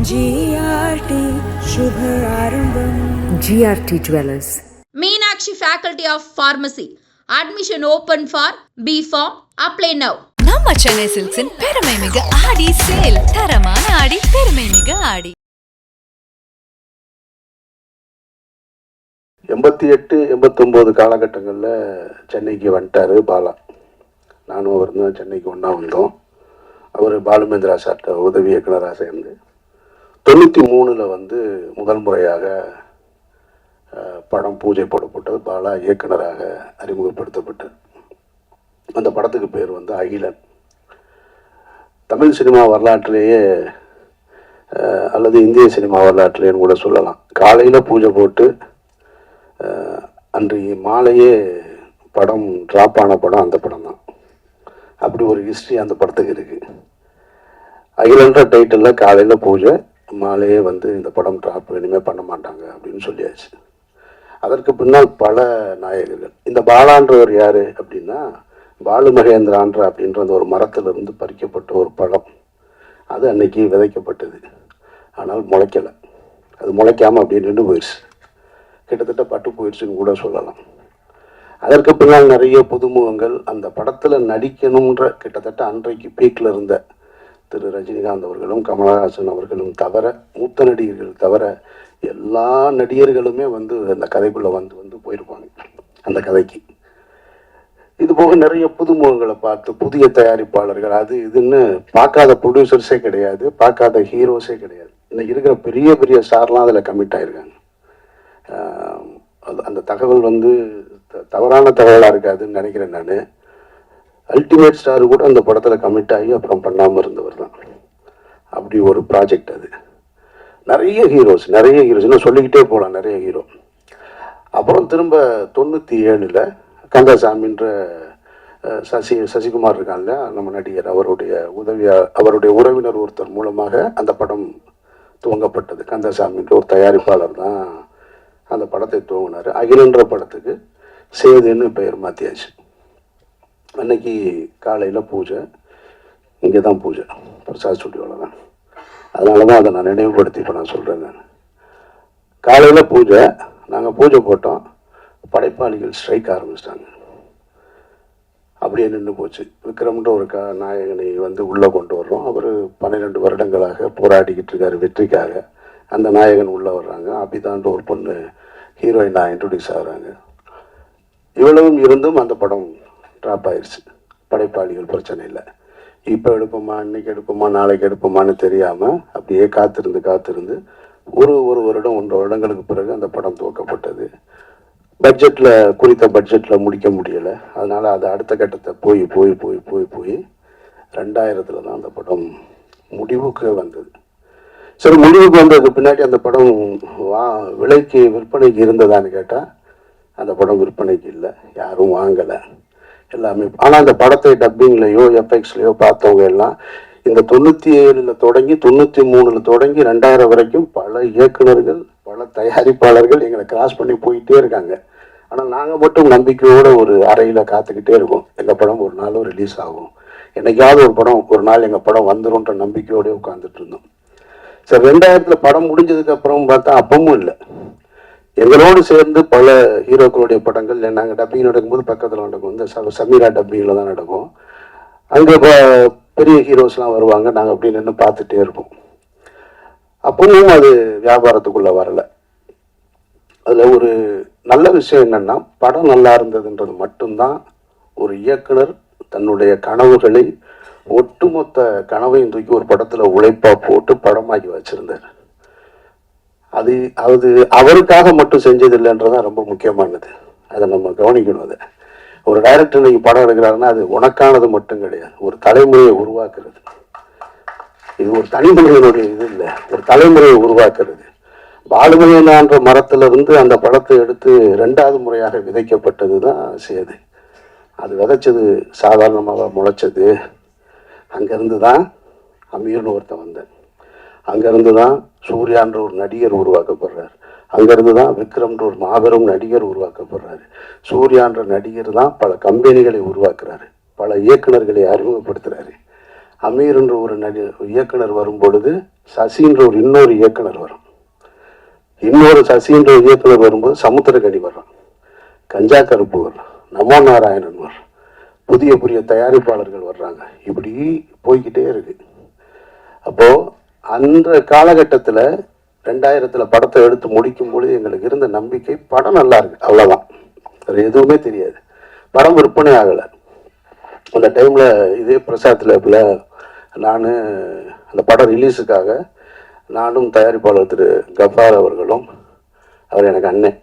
GRT Shubh आरंभम GRT Jewelers Meenakshi Faculty of Pharmacy admission open for B.Pharm. Apply now. நம்ம சென்னை சில்க்ஸின் பெருமை மிகு ஆடி sale, தரமான ஆடி, பெருமை மிகு ஆடி. 88, 89 காலகட்டங்களில் சென்னைக்கு வந்துட்டார் பாலா. நானும் அவர் தான் சென்னைக்கு ஒன்றா வந்தோம். அவர் பாலுமேந்திரா சார்ட்ட உதவி இயக்குனராக சேர்ந்து 93 வந்து முதல் முறையாக படம் பூஜை போடப்பட்டது. பாலா இயக்குனராக அறிமுகப்படுத்தப்பட்டார். அந்த படத்துக்கு பேர் வந்து அகிலன். தமிழ் சினிமா வரலாற்றிலேயே அல்லது இந்திய சினிமா வரலாற்றிலேன்னு கூட சொல்லலாம். காலையில் பூஜை போட்டு அன்றைய மாலையே படம் ட்ராப் ஆன படம் அந்த படம் தான். அப்படி ஒரு ஹிஸ்ட்ரி அந்த படத்துக்கு இருக்குது. அகிலன்ற டைட்டிலில் காலையில் பூஜை, மாலையே வந்து இந்த படம் ட்ராப் இனிமேல் பண்ண மாட்டாங்க அப்படின்னு சொல்லியாச்சு. அதற்கு பின்னால் பல நாயகர்கள். இந்த பாலான்றவர் யார் அப்படின்னா, பாலு மகேந்திரான்ற அப்படின்ற அந்த ஒரு மரத்திலிருந்து பறிக்கப்பட்ட ஒரு பழம். அது அன்னைக்கு விதைக்கப்பட்டது, ஆனால் முளைக்கலை. அது முளைக்காமல் அப்படியே நின்று போயிடுச்சு. கிட்டத்தட்ட பட்டு போயிடுச்சுன்னு கூட சொல்லலாம். அதற்கு பின்னால் நிறைய புதுமுகங்கள் அந்த படத்தில் நடிக்கணுன்ற கிட்டத்தட்ட அன்றைக்கு பீக்கில் இருந்த திரு ரஜினிகாந்த் அவர்களும் கமலஹாசன் அவர்களும் தவிர, மூத்த நடிகர்கள் தவிர எல்லா நடிகர்களுமே வந்து அந்த கதைக்குள்ளே வந்து போயிருப்பாங்க அந்த கதைக்கு. இது போக நிறைய புதுமுகங்களை பார்த்து புதிய தயாரிப்பாளர்கள் அது இதுன்னு பார்க்காத ப்ரொடியூசர்ஸே கிடையாது, பார்க்காத ஹீரோஸே கிடையாது. இன்னைக்கு இருக்கிற பெரிய பெரிய ஸ்டார்லாம் அதில் கமிட் ஆகிருக்காங்க. அந்த தகவல் வந்து தவறான தகவலாக இருக்காதுன்னு நினைக்கிறேன் நான். அல்டிமேட் ஸ்டார் கூட அந்த படத்தில் கமிட் ஆகி அப்புறம் பண்ணாமல் இருந்தவர் தான். அப்படி ஒரு ப்ராஜெக்ட் அது. நிறைய ஹீரோஸ் இன்னும் சொல்லிக்கிட்டே போகலாம், நிறைய ஹீரோ. அப்புறம் திரும்ப 97 கந்தசாமின்ற சசிகுமார் இருக்காங்க நம்ம நடிகர், அவருடைய உறவினர் ஒருத்தர் மூலமாக அந்த படம் துவங்கப்பட்டது. கந்தசாமின்ற ஒரு தயாரிப்பாளர் தான் அந்த படத்தை துவங்கினார். அகிலன்ற படத்துக்கு சேதுன்னு பெயர் மாற்றியாச்சு. அன்னைக்கு காலையில் பூஜை, இங்கே தான் பூஜை, பிரசாத் ஸ்டுடியோவில் தான். அதனால தான் அதை நான் நினைவுபடுத்தி இப்போ நான் சொல்கிறேன். நான் காலையில் பூஜை, நாங்கள் பூஜை போட்டோம், படைப்பாளிகள் ஸ்ட்ரைக் ஆரம்பிச்சிட்டாங்க. அப்படியே நின்று போச்சு. விக்ரம்ன்ற ஒரு நாயகனை வந்து உள்ளே கொண்டு வர்றோம். அவர் 12 வருடங்களாக போராடிக்கிட்டு இருக்காரு வெற்றிக்காக. அந்த நாயகன் உள்ளே வர்றாங்க. அபிதான்ற ஒரு பொண்ணு ஹீரோயினாக இன்ட்ரடியூஸ் ஆகிறாங்க. இவ்வளவும் இருந்தும் அந்த படம் ட்ராப் ஆயிடுச்சு. படைப்பாளிகள் பிரச்சனை இல்லை. இப்போ எடுப்போமா, இன்னைக்கு எடுப்போமா, நாளைக்கு எடுப்போமான்னு தெரியாமல் அப்படியே காத்திருந்து ஒரு வருடம் 1.5 வருடங்களுக்கு பிறகு அந்த படம் துவக்கப்பட்டது. குறித்த பட்ஜெட்டில் முடிக்க முடியலை. அதனால் அது அடுத்த கட்டத்தை போய் 2000 தான் அந்த படம் முடிவுக்கு வந்தது. சரி, முடிவுக்கு வந்ததுக்கு பின்னாடி அந்த படம் விற்பனைக்கு இருந்ததான்னு கேட்டால் அந்த படம் விற்பனைக்கு இல்லை, யாரும் வாங்கலை எல்லாமே. ஆனால் அந்த படத்தை டப்பிங்லேயோ எஃப்எக்ஸ்லேயோ பார்த்தவங்க எல்லாம் இந்த 97 தொடங்கி 93 தொடங்கி 2000 வரைக்கும் பல இயக்குனர்கள், பல தயாரிப்பாளர்கள் எங்களை கிராஸ் பண்ணி போயிட்டே இருக்காங்க. ஆனால் நாங்கள் மட்டும் நம்பிக்கையோடு ஒரு அறையில் காத்துக்கிட்டே இருக்கோம். எங்கள் படம் ஒரு நாளும் ரிலீஸ் ஆகும், என்னைக்காவது ஒரு நாள் எங்கள் படம் வந்துடும்ன்ற நம்பிக்கையோடய உட்காந்துட்டு இருந்தோம். சரி, 2000 படம் முடிஞ்சதுக்கு அப்புறம் பார்த்தா அப்பவும் இல்லை. எங்களோடு சேர்ந்து பல ஹீரோக்களுடைய படங்கள் நாங்கள் டப்பிங் நடக்கும்போது பக்கத்தில் நடக்கும். இந்த சமீரா டப்பிங்கில் தான் நடக்கும். அங்கே பெரிய ஹீரோஸ்லாம் வருவாங்க, நாங்கள் அப்படி நின்று பார்த்துட்டே இருப்போம். அப்பவும் அது வியாபாரத்துக்குள்ளே வரலை. அதில் ஒரு நல்ல விஷயம் என்னென்னா, படம் நல்லா இருந்ததுன்றது மட்டும்தான் ஒரு இயக்குனர் தன்னுடைய கனவுகளை, ஒட்டுமொத்த கனவையும் தூக்கி ஒரு படத்தில் உழைப்பாக போட்டு படமாக்கி வச்சுருந்தார். அது அவருக்காக மட்டும் செஞ்சதில்லைன்றதான் ரொம்ப முக்கியமானது. அதை நம்ம கவனிக்கணும். அதை ஒரு டைரக்டர் இன்னைக்கு படம் எடுக்கிறாருன்னா அது உனக்கானது மட்டும் கிடையாது, ஒரு தலைமுறையை உருவாக்குறது. இது ஒரு தனிமனிதனுடைய இது இல்லை, ஒரு தலைமுறையை உருவாக்குறது. பாலுமகேந்திரான்ற மரத்திலிருந்து அந்த படத்தை எடுத்து 2வது முறையாக விதைக்கப்பட்டது தான் சேது. அது விதைச்சது சாதாரணமாக முளைச்சது. அங்கேருந்து தான் அமீர்னு ஒருத்தன் வந்தேன். அங்கேருந்து தான் சூர்யான்ற ஒரு நடிகர் உருவாக்கப்படுறார். அங்கேருந்து தான் விக்ரம்ன்ற ஒரு மாபெரும் நடிகர் உருவாக்கப்படுறாரு. சூர்யான்ற நடிகர் தான் பல கம்பெனிகளை உருவாக்குறாரு, பல இயக்குனர்களை அறிமுகப்படுத்துகிறாரு. அமீர்ன்ற ஒரு இயக்குனர் வரும் பொழுது சசின்ற ஒரு இன்னொரு இயக்குனர் வரும். இன்னொரு சசின்ற இயக்குனர் வரும்போது சமுத்திரக்கனி வர்றான், கஞ்சா கருப்பு வர்றான், நமோ நாராயணன் வர்றான், புதிய புதிய தயாரிப்பாளர்கள் வர்றாங்க. இப்படி போய்கிட்டே இருக்கு. அப்போ அந்த காலகட்டத்தில் 2000 படத்தை எடுத்து முடிக்கும் பொழுது எங்களுக்கு இருந்த நம்பிக்கை படம் நல்லா இருக்கு, அவ்வளோதான், வேறு எதுவுமே தெரியாது. படம் விற்பனை ஆகலை. அந்த டைமில் இதே பிரசாத் லேபில் நான் அந்த படம் ரிலீஸுக்காக நானும் தயாரிப்பாளர் திரு கஃபார் அவர்களும், அவர் எனக்கு அண்ணன்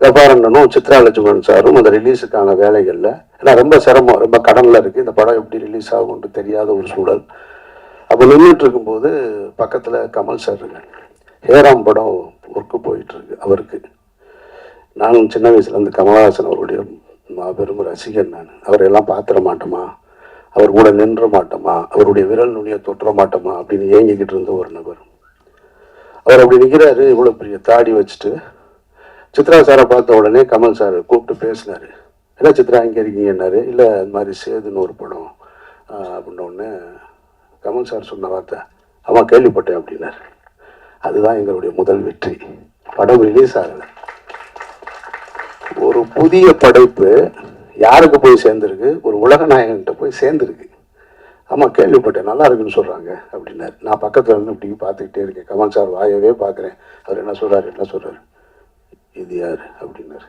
கஃபார் அண்ணனும் சித்ரா லட்சுமணன் சாரும் அந்த ரிலீஸுக்கான வேலைகளில், ஏன்னா ரொம்ப சிரமம், ரொம்ப கடனில் இருக்குது, இந்த படம் எப்படி ரிலீஸ் ஆகும்னு தெரியாத ஒரு சூழல். அப்போ நின்றுட்டு இருக்கும்போது பக்கத்தில் கமல் சார் இருக்காங்க. ஹேராம் படம் ஒர்க்கு போயிட்டுருக்கு அவருக்கு. நானும் சின்ன வயசுலேருந்து கமலஹாசன் அவருடைய மாபெரும் ரசிகர். நான் அவரையெல்லாம் பார்த்துட மாட்டோமா, அவர் கூட நின்ற மாட்டோமா, அவருடைய விரல் நுனியை தொற்ற மாட்டோமா அப்படின்னு ஏங்கிக்கிட்டு இருந்த ஒரு நபர். அவர் அப்படி நிற்கிறாரு, இவ்வளோ பெரிய தாடி வச்சுட்டு. சித்ரா சாரை பார்த்த உடனே கமல் சார் கூப்பிட்டு பேசினார். என்ன சித்ரா இங்கே இருக்கீங்கன்னாரு. இல்லை இந்த மாதிரி சேதுன்னு ஒரு படம் அப்படின்னோடனே கமல் சார் சொன்ன வார்த்தை, அவன் கேள்விப்பட்டேன் அப்படின்னாரு. அதுதான் எங்களுடைய முதல் வெற்றி. படம் ரிலீஸ் ஆகலை. ஒரு புதிய படைப்பு யாருக்கு போய் சேர்ந்துருக்கு, ஒரு உலக நாயகன்கிட்ட போய் சேர்ந்துருக்கு. ஆமாம் கேள்விப்பட்டேன், நல்லா இருக்குன்னு சொல்கிறாங்க அப்படின்னாரு. நான் பக்கத்தில் இருந்து இப்படி பார்த்துக்கிட்டே இருக்கேன். கமல் சார் வாயவே பார்க்குறேன். அவர் என்ன சொல்கிறாரு, இது யார் அப்படின்னாரு.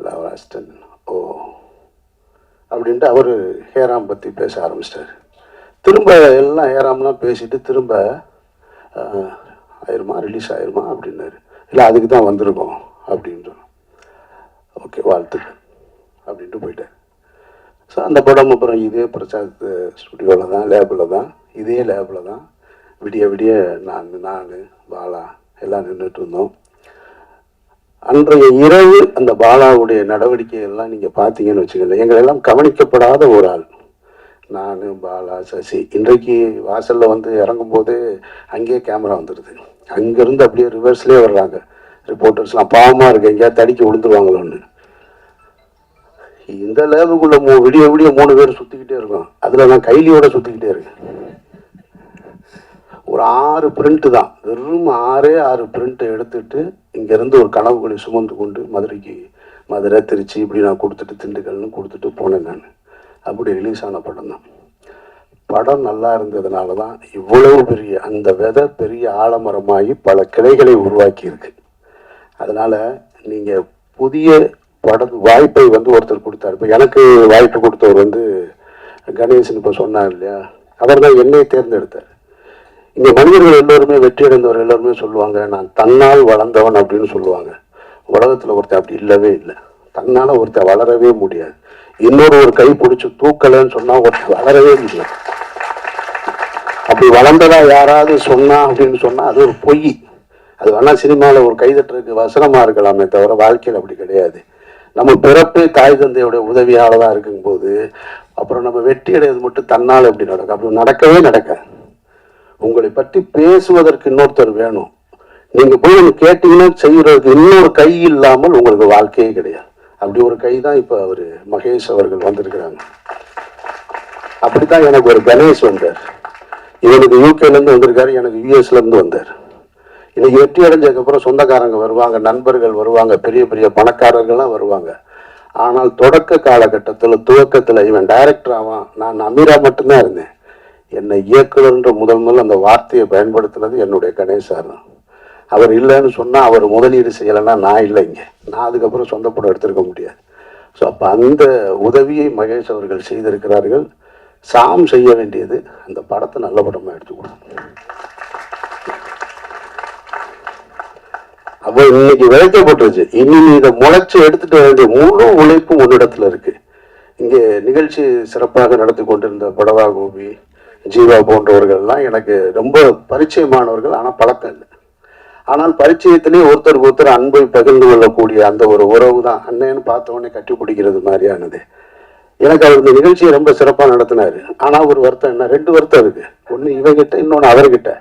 லாஸ்டன். ஓ அப்படின்ட்டு அவர் ஹேராம் பற்றி பேச ஆரம்பிச்சிட்டார். திரும்ப எல்லாம் ஹேராம்லாம் பேசிட்டு திரும்ப ரிலீஸ் ஆயிருமா அப்படின்னாரு. இல்லை அதுக்கு தான் வந்திருக்கோம் அப்படின்ற. ஓகே வாழ்த்துக்கள் அப்படின்ட்டு போயிட்டார். ஸோ அந்த படம் அப்புறம் இதே பிரசாத் ஸ்டுடியோவில் தான், லேபில் தான், இதே லேபில் தான் விடிய விடிய நான் பாலா எல்லாம் நின்றுட்டு இருந்தோம். அன்றைய இரவு அந்த பாலாவுடைய நடவடிக்கைகள்லாம் நீங்கள் பார்த்தீங்கன்னு வச்சுக்கல, எங்களெல்லாம் கவனிக்கப்படாத ஒரு ஆள். நான், பாலா, சசி. இன்றைக்கு வாசலில் வந்து இறங்கும்போது அங்கேயே கேமரா வந்துடுது. அங்கேருந்து அப்படியே ரிவர்ஸ்லேயே வர்றாங்க ரிப்போர்ட்டர்ஸ்லாம். பாவமாக இருக்கு, எங்கேயாவது தடிக்க விழுந்துருவாங்களோன்னு. இந்த லேபுக்குள்ளே விடிய விடிய 3 பேர் சுற்றிக்கிட்டே இருக்கோம். அதில் நான் கைலியோட சுற்றிக்கிட்டே இருக்கேன். ஒரு 6 பிரிண்ட்டு தான், வெறும் 6 பிரிண்ட்டை எடுத்துட்டு இங்கேருந்து ஒரு கனவுகளை சுமந்து கொண்டு மதுரை, திருச்சி இப்படி நான் கொடுத்துட்டு திண்டுக்கல்னு கொடுத்துட்டு போனேன். நான் அப்படி ரிலீஸ் ஆன படம் தான். படம் நல்லா இருந்ததுனால தான் இவ்வளவு பெரிய அந்த விதை பெரிய ஆலமரமாகி பல கிளைகளை உருவாக்கி இருக்கு. அதனால் நீங்கள் புதிய வாய்ப்பை வந்து ஒருத்தர் கொடுத்தாரு. இப்போ எனக்கு வாய்ப்பு கொடுத்தவர் வந்து கணேசன் இப்போ சொன்னார் இல்லையா, அவர் தான் என்னை தேர்ந்தெடுத்தார். இங்கே மனிதர்கள் எல்லோருமே வெற்றி அடைந்தவர் எல்லோருமே சொல்லுவாங்க, நான் தன்னால் வளர்ந்தவன் அப்படின்னு சொல்லுவாங்க. உலகத்தில் ஒருத்தர் அப்படி இல்லவே இல்லை. தன்னால் ஒருத்தர் வளரவே முடியாது. இன்னொரு கை பிடிச்சி தூக்கலைன்னு சொன்னால் ஒருத்தர் வளரவே முடியாது. அப்படி வளர்ந்ததா யாராவது சொன்னா அப்படின்னு சொன்னால் அது ஒரு பொய். அது வேணால் சினிமாவில் ஒரு கைதட்டுறதுக்கு வசனமாக இருக்கலாமே தவிர வாழ்க்கையில் அப்படி கிடையாது. நம்ம பிறப்பே தாய் தந்தையோட உதவியால் தான் இருக்கும்போது அப்புறம் நம்ம வெற்றி அடைவது மட்டும் தன்னால் எப்படி நடக்கும்? அப்படி நடக்கவே நடக்க. உங்களை பற்றி பேசுவதற்கு இன்னொருத்தர் வேணும். நீங்கள் போய் கேட்டீங்கன்னா செய்யறதுக்கு இன்னொரு கை இல்லாமல் உங்களுக்கு வாழ்க்கையே கிடையாது. அப்படி ஒரு கை தான் இப்போ அவர் மகேஷ் அவர்கள் வந்திருக்கிறாங்க. அப்படித்தான் எனக்கு ஒரு கணேஷ் வந்தார். இவனுக்கு யூகேலேருந்து வந்திருக்காரு, எனக்கு யூஎஸ்லேருந்து வந்தார். இன்னைக்கு வெற்றி அடைஞ்சதுக்கப்புறம் சொந்தக்காரங்க வருவாங்க, நண்பர்கள் வருவாங்க, பெரிய பெரிய பணக்காரர்கள்லாம் வருவாங்க. ஆனால் தொடக்க காலகட்டத்தில் துவக்கத்தில் இவன் டைரக்டர் ஆவான், நான் அமீரா மட்டும்தான் இருந்தேன். என்னை இயக்குனர்ன்ற முதல் அந்த வார்த்தையை பயன்படுத்தினது என்னுடைய கணேசார் தான். அவர் இல்லைன்னு சொன்னால் அவர் முதலீடு செய்யலைன்னா நான் இல்லை இங்கே, நான் அதுக்கப்புறம் சொந்த படம் எடுத்திருக்க முடியாது. ஸோ அப்போ அந்த உதவியை மகேஷ் அவர்கள் செய்திருக்கிறார்கள். சாம் செய்ய வேண்டியது அந்த படத்தை நல்ல படமாக எடுத்துக்கணும். அப்போ இன்னைக்கு விளைக்கப்பட்டுருச்சு, இனி நீ இதை முளைச்சி எடுத்துட்டு வேண்டிய முழு உழைப்பும் உன்னிடத்துல இருக்கு. இங்கே நிகழ்ச்சி சிறப்பாக நடத்தி கொண்டிருந்த படவா கோபி, ஜீவா போன்றவர்கள்லாம் எனக்கு ரொம்ப பரிச்சயமானவர்கள், ஆனால் பழக்கம் இல்லை. ஆனால் பரிச்சயத்திலே ஒருத்தருக்கு ஒருத்தர் அன்பை பகிர்ந்து கொள்ளக்கூடிய அந்த ஒரு உறவு தான் அண்ணன்னு பார்த்தவொடனே கட்டி பிடிக்கிறது மாதிரியானது. எனக்கு அவர் இந்த நிகழ்ச்சியை ரொம்ப சிறப்பாக நடத்தினாரு. ஆனால் ஒரு வருத்தம் என்ன, 2 வருத்தம் இருக்கு. ஒன்று இவங்கிட்ட, இன்னொன்று அவர்கிட்ட.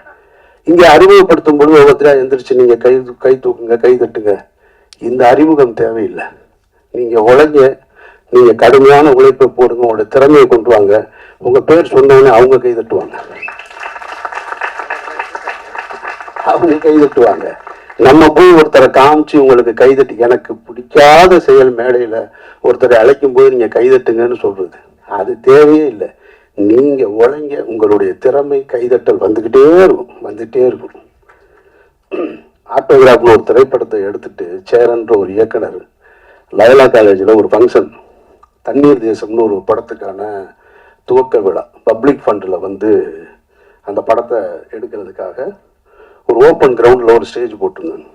இங்கே அறிமுகப்படுத்தும் பொழுது ஒவ்வொருத்தராக எந்திரிச்சு நீங்கள் கை தூக்குங்க, கை தட்டுங்க. இந்த அறிமுகம் தேவையில்லை. நீங்கள் உழைங்க, நீங்கள் கடுமையான உழைப்பை போடுங்க, உங்களோட திறமையை கொண்டு வாங்க. உங்கள் பேர் சொன்னோன்னே அவங்க கை தட்டுவாங்க, அவங்க கை தட்டுவாங்க. நம்ம போய் ஒருத்தரை காமிச்சு உங்களுக்கு கைதட்டி, எனக்கு பிடிக்காத செயல் மேடையில் ஒருத்தரை அழைக்கும் போது நீங்கள் கைதட்டுங்கன்னு சொல்றது அது தேவையே இல்லை. நீங்கள் உழைங்க, உங்களுடைய திறமை கைதட்டல் வந்துக்கிட்டே இருக்கும். ஆட்டோகிராஃப்னு ஒரு திரைப்படத்தை எடுத்துட்டு சேரன்ற ஒரு இயக்குனர் லயலா காலேஜில் ஒரு ஃபங்க்ஷன், தண்ணீர் தேசம்னு ஒரு படத்துக்கான துவக்க விழா பப்ளிக் ஃபண்டில் வந்து அந்த படத்தை எடுக்கிறதுக்காக ஒரு ஓப்பன் கிரவுண்டில் ஒரு ஸ்டேஜ் போட்டிருந்தேன்.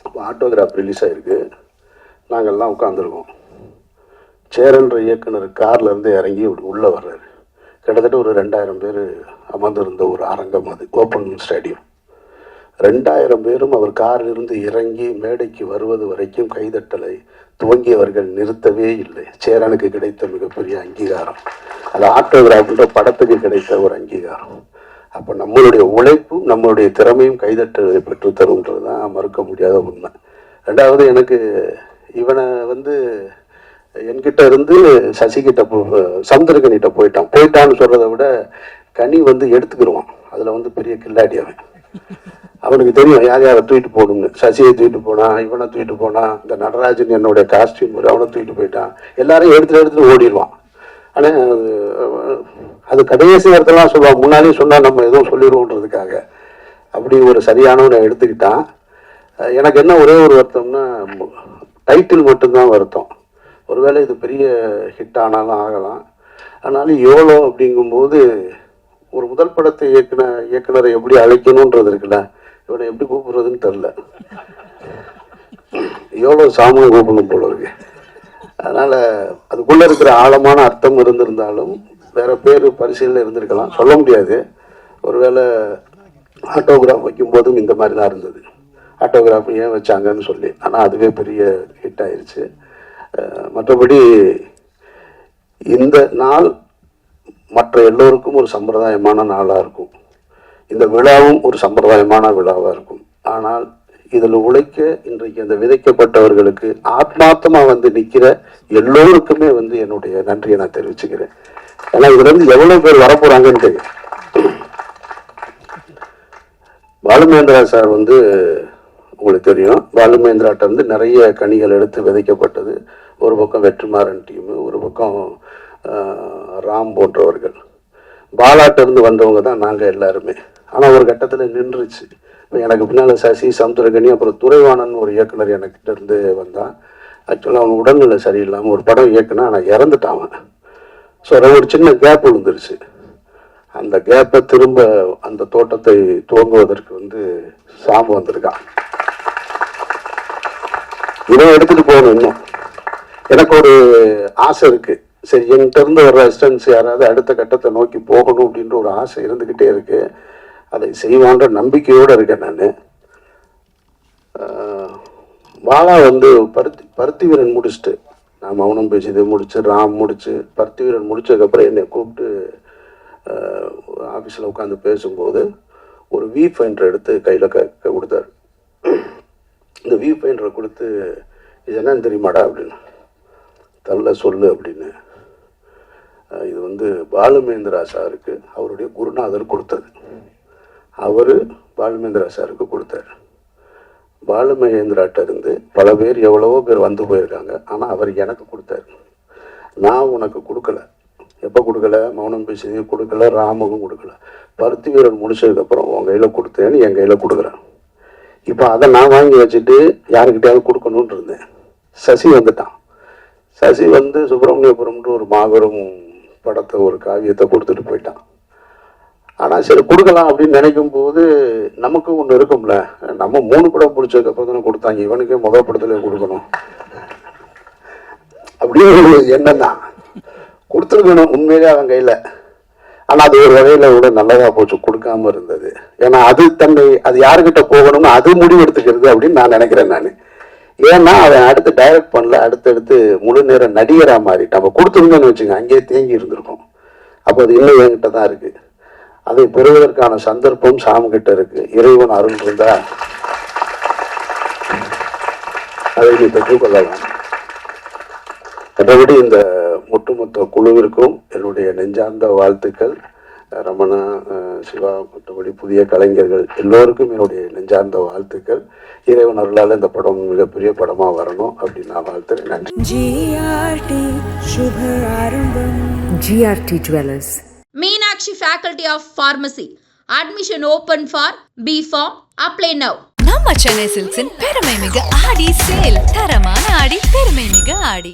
அப்போ ஆட்டோகிராஃப் ரிலீஸ் ஆகிருக்கு. நாங்கள்லாம் உட்காந்துருக்கோம். சேரன்ற இயக்குனர் கார்லேருந்து இறங்கி உள்ளே வர்றாரு. கிட்டத்தட்ட ஒரு 2000 பேர் அமர்ந்திருந்த ஒரு அரங்கம், அது ஓப்பன் ஸ்டேடியம். 2000 பேரும் அவர் காரிலிருந்து இறங்கி மேடைக்கு வருவது வரைக்கும் கைதட்டலை துவங்கியவர்கள் நிறுத்தவே இல்லை. சேரனுக்கு கிடைத்த மிகப்பெரிய அங்கீகாரம் அது ஆட்டோகிராஃப்ன்ற படத்துக்கு கிடைத்த ஒரு அங்கீகாரம். அப்போ நம்மளுடைய உழைப்பும் நம்மளுடைய திறமையும் கைதட்டலை பெற்று தரும்ன்றது தான் மறுக்க முடியாத உண்மை. ரெண்டாவது, எனக்கு இவனை வந்து என்கிட்ட இருந்து சசிகிட்ட சமுத்திரக்கனிகிட்ட போயிட்டான்னு சொல்கிறத விட கனி வந்து எடுத்துக்கிடுவான். அதில் வந்து பெரிய கில்லாடி அவனுக்கு தெரியும் யார் யாரை தூக்கிட்டு போகணும்னு. சசியை தூக்கிட்டு போனான், இவனை தூக்கிட்டு போனான், இந்த நடராஜன் என்னுடைய காஸ்டியூம் அவனை தூக்கிட்டு போயிட்டான், எல்லாரையும் எடுத்துட்டு ஓடிடுவான். ஆனால் அது கடைசி நேரத்திலாம் சொல்லுவான், முன்னாடியே சொன்னால் நம்ம எதுவும் சொல்லிடுவோன்றதுக்காக. அப்படி ஒரு சரியானவனை எடுத்துக்கிட்டான். எனக்கு என்ன ஒரே ஒரு வருத்தம்னா, டைட்டில் மட்டும்தான் வருத்தம். ஒருவேளை இது பெரிய ஹிட் ஆனாலும் ஆகலாம். ஆனாலும் யோலோ அப்படிங்கும்போது ஒரு முதல் படத்தை இயக்குனரை எப்படி அழைக்கணுன்றது இருக்குல்ல, இவனை எப்படி கூப்பிடுறதுன்னு தெரில. யோலோ சாமி கூப்பிடணும் போல இருக்கு. அதனால் அதுக்குள்ளே இருக்கிற ஆழமான அர்த்தம் இருந்திருந்தாலும் வேற பேர் பரிசீலனை இருந்திருக்கலாம், சொல்ல முடியாது. ஒருவேளை ஆட்டோகிராஃப் வைக்கும்போதும் இந்த மாதிரி தான் இருந்தது. ஆட்டோகிராஃப் ஏன் வச்சாங்கன்னு சொல்லி, ஆனால் அதுவே பெரிய ஹிட் ஆயிடுச்சு. மற்றபடி இந்த நாள் மற்ற எல்லோருக்கும் ஒரு சம்பிரதாயமான நாளாக இருக்கும். இந்த விழாவும் ஒரு சம்பிரதாயமான விழாவாக இருக்கும். ஆனால் இதில் உழைக்க இன்றைக்கு அந்த விதைக்கப்பட்டவர்களுக்கு ஆத்மார்த்தமாக வந்து நிற்கிற எல்லோருக்குமே வந்து என்னுடைய நன்றியை நான் தெரிவிச்சுக்கிறேன். ஏன்னா இதுலேருந்து எவ்வளோ பேர் வரப்போகிறாங்கன்னு தெரியும். பாலுமேந்திரா சார் வந்து உங்களுக்கு தெரியும், பாலுமேந்திராட்ட இருந்து நிறைய கனிகள் எடுத்து விதைக்கப்பட்டது. ஒரு பக்கம் வெற்றிமாறன் டீமு, ஒரு பக்கம் ராம் போன்றவர்கள். பாலாட்டிருந்து வந்தவங்க தான் நாங்கள் எல்லாருமே. ஆனால் ஒரு கட்டத்தில் நின்றுச்சு. எனக்கு பின்னால் சசி, சமுத்திரகனி, அப்புறம் துரைவாணன் ஒரு இயக்குனர் எனக்கிட்ட இருந்து வந்தான். ஆக்சுவலாக அவன் உடல்நிலை சரியில்லாமல் ஒரு படம் இயக்குனா ஆனால் இறந்துட்டான். ஸோ ஒரு சின்ன கேப் விழுந்துருச்சு. அந்த கேப்பை திரும்ப அந்த தோட்டத்தை துவங்குவதற்கு வந்து சாம்பு வந்திருக்கான். இதை எடுத்துட்டு போகணும். இன்னும் எனக்கு ஒரு ஆசை இருக்கு. சரி, என்கிட்ட இருந்து ஒரு ரெசிஸ்டன்ஸ் யாராவது அடுத்த கட்டத்தை நோக்கி போகணும் அப்படின்ற ஒரு ஆசை இருந்துக்கிட்டே இருக்கு. அதை செய்வான்ற நம்பிக்கையோடு இருக்கேன் நான். பாலா வந்து பருத்தி வீரன் முடிச்சுட்டு, நான் மௌனம் பேசியதை முடிச்சு, ராம் முடிச்சு, பருத்தி வீரன் முடிச்சதுக்கப்புறம் என்னை கூப்பிட்டு ஆஃபீஸில் உட்காந்து பேசும்போது ஒரு வி ஃபைண்டர் எடுத்து கையில் கொடுத்தாரு. இந்த வி ஃபைண்டரை கொடுத்து, இது என்னன்னு தெரியுமாடா அப்படின்னு. தள்ள சொல்லு அப்படின்னு. இது வந்து பாலுமேந்திரா சாருக்கு அவருடைய குருநாதர் கொடுத்தது. அவர் பாலுமேந்திரா சாருக்கு கொடுத்தாரு. பாலுமகேந்திராட்ட இருந்து பல பேர், எவ்வளவோ பேர் வந்து போயிருக்காங்க. ஆனால் அவர் எனக்கு கொடுத்தாரு. நான் உனக்கு கொடுக்கல. எப்போ கொடுக்கல? மௌனம் பேசி கொடுக்கல, ராமுக்கும் கொடுக்கல. பருத்தி வீரன் முடிச்சதுக்கப்புறம் உன் கையில் கொடுத்தேன்னு என் கையில் கொடுக்குறேன். இப்போ அதை நான் வாங்கி வச்சுட்டு யாருக்கிட்டையாவது கொடுக்கணும்னு இருந்தேன். சசி வந்துட்டான். சசி வந்து சுப்பிரமணியபுரம்ன்ற ஒரு மாபெரும் படத்தை, ஒரு காவியத்தை கொடுத்துட்டு போயிட்டான். ஆனால் சரி கொடுக்கலாம் அப்படின்னு நினைக்கும் போது நமக்கு ஒன்று இருக்கும்ல, நம்ம 3 படம் பிடிச்சதுக்கப்புறம் தானே கொடுத்தாங்க, இவனுக்கே முதல் படத்துல கொடுக்கணும் அப்படின்னு என்னன்னா கொடுத்துருக்கணும் உண்மையிலே அவன் கையில். ஆனால் அது ஒரு வகையில் கூட நல்லதாக போச்சு கொடுக்காம இருந்தது. ஏன்னா அது யாருக்கிட்ட போகணும்னு அது முடிவு எடுத்துக்கிறது அப்படின்னு நான் நினைக்கிறேன் நான். ஏன்னா அவன் அடுத்து டைரக்ட் பண்ணல, அடுத்தடுத்து முழு நேர நடிகராக மாறிட்டு நம்ம கொடுத்துருந்தோன்னு வச்சுங்க, அங்கேயே தேங்கி இருந்திருக்கும். அப்போ அது இன்னும் என்கிட்ட தான் இருக்கு. அதை பெறுவதற்கான சந்தர்ப்பம் சாமுகிட்ட இருக்கு. இறைவன் அருள் இருந்தா அதை நீ பெற்றுக்கொள்ளலாம். மற்றபடி இந்த ஒட்டுமொத்த குழுவிற்கும் என்னுடைய நெஞ்சார்ந்த வாழ்த்துக்கள். ரமணா, சிவா, மற்றபடி புதிய கலைஞர்கள் எல்லோருக்கும் என்னுடைய நெஞ்சார்ந்த வாழ்த்துக்கள். இறைவன் அருளால் இந்த படம் மிகப்பெரிய படமாக வரணும் அப்படின்னு நான் வாழ்த்துறேன். நன்றி. GRT Shubh आरंभम GRT Jewelers. Meenakshi Faculty of Pharmacy. Admission open for B.Pharm. Apply now. நம்ம சென்னை சில்க்ஸின் பெருமை மிகு ஆடி சேல். தரமான ஆடி, பெருமை மிகு ஆடி.